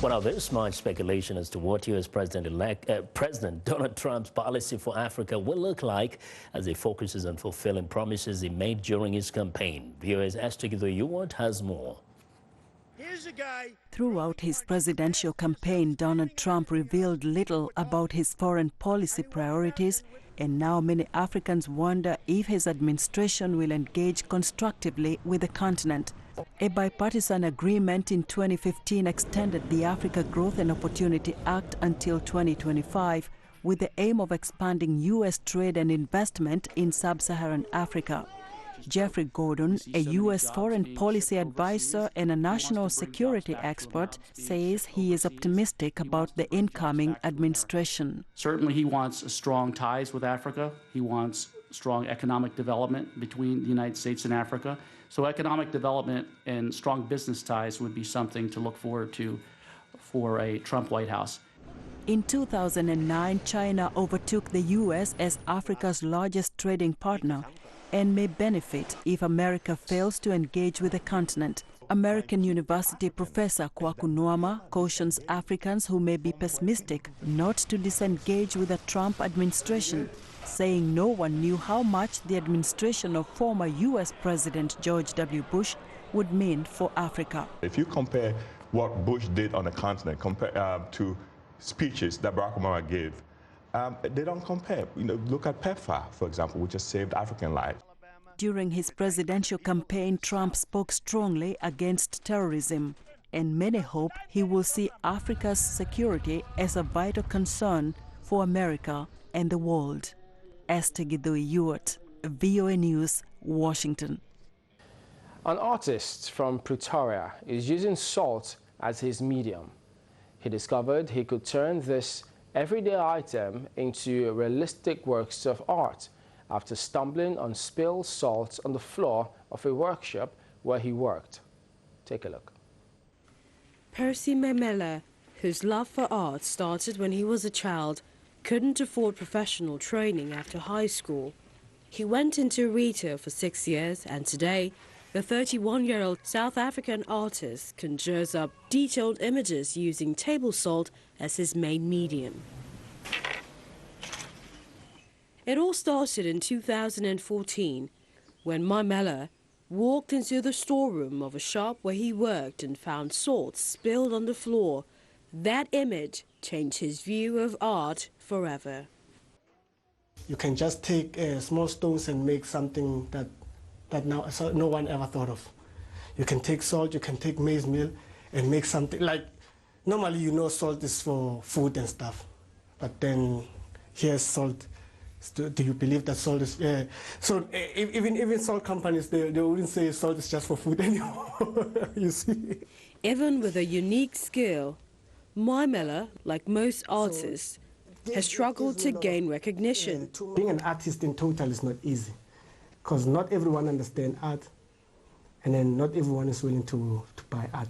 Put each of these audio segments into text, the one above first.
Well, now there's much speculation as to what U.S. President Donald Trump's policy for Africa will look like as he focuses on fulfilling promises he made during his campaign. VOA's Pt4 Ewart has more. Throughout his presidential campaign, Donald Trump revealed little about his foreign policy priorities, and now many Africans wonder if his administration will engage constructively with the continent. A bipartisan agreement in 2015 extended the Africa Growth and Opportunity Act until 2025 with the aim of expanding U.S. trade and investment in sub-Saharan Africa. Jeffrey Gordon, a U.S. foreign policy advisor and a national security expert, says he is optimistic about the incoming administration. Certainly he wants strong ties with Africa. He wants strong economic development between the United States and Africa. So economic development and strong business ties would be something to look forward to for a Trump White House. In 2009, China overtook the U.S. as Africa's largest trading partner and may benefit if America fails to engage with the continent. American University professor Kwaku Nwoama cautions Africans who may be pessimistic not to disengage with the Trump administration, saying no one knew how much the administration of former U.S. President George W. Bush would mean for Africa. If you compare what Bush did on the continent to speeches that Barack Obama gave, they don't compare. Look at Pt4, for example, which has saved African lives. During his presidential campaign, Trump spoke strongly against terrorism, and many hope he will see Africa's security as a vital concern for America and the world. Pt4 Ewart, VOA News, Washington. An artist from Pretoria is using salt as his medium. He discovered he could turn this everyday item into realistic works of art after stumbling on spilled salt on the floor of a workshop where he worked. Take a look. Percy Memela, whose love for art started when he was a child, couldn't afford professional training after high school. He went into retail for 6 years, and today, the 31-year-old South African artist conjures up detailed images using table salt as his main medium. It all started in 2014 when Memela walked into the storeroom of a shop where he worked and found salt spilled on the floor. That image changed his view of art forever. You can just take small stones and make something that no one ever thought of. You can take salt, you can take maize meal and make something like, normally salt is for food and stuff, but then here's salt. Do you believe that salt is... so even salt companies, they wouldn't say salt is just for food anymore, you see. Even with a unique skill, Memela, like most artists, has struggled to gain recognition. Being an artist in total is not easy, because not everyone understands art, and then not everyone is willing to buy art.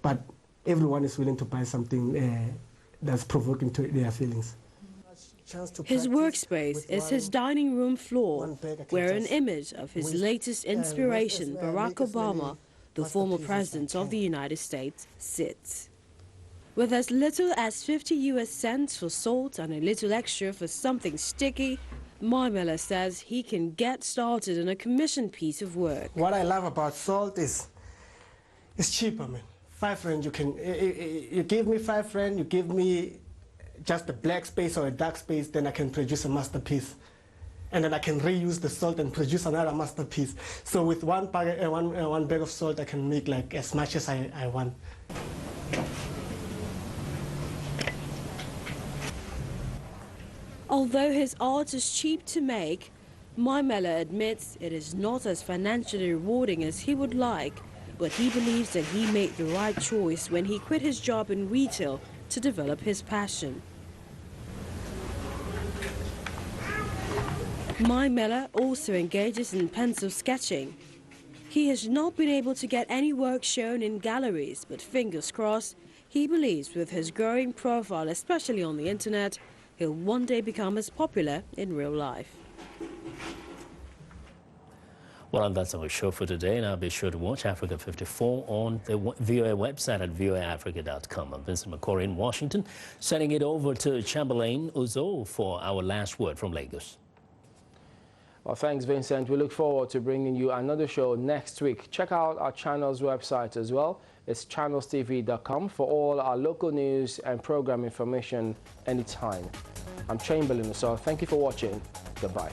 But everyone is willing to buy something that's provoking to their feelings. His workspace is his dining room floor, where an image of his latest inspiration, Barack Obama, the former president of the United States, sits. With as little as 50 US cents for salt and a little extra for something sticky, Memela says he can get started on a commissioned piece of work. What I love about salt is it's cheaper, man. R5, you give me R5, you give me just a black space or a dark space, then I can produce a masterpiece. And then I can reuse the salt and produce another masterpiece. So with one bag of salt, I can make like as much as I want. Although his art is cheap to make, Memela admits it is not as financially rewarding as he would like, but he believes that he made the right choice when he quit his job in retail to develop his passion. Memela also engages in pencil sketching. He has not been able to get any work shown in galleries, but fingers crossed, he believes with his growing profile, especially on the internet, he'll one day become as popular in real life. Well, and that's our show for today. Now be sure to watch Africa 54 on the VOA website at voaafrica.com. I'm Vincent McCory in Washington, sending it over to Chamberlain Uzo for our last word from Lagos. Well, thanks, Vincent. We look forward to bringing you another show next week. Check out our channel's website as well. It's channelstv.com for all our local news and program information anytime. I'm Chamberlain, so thank you for watching. Goodbye.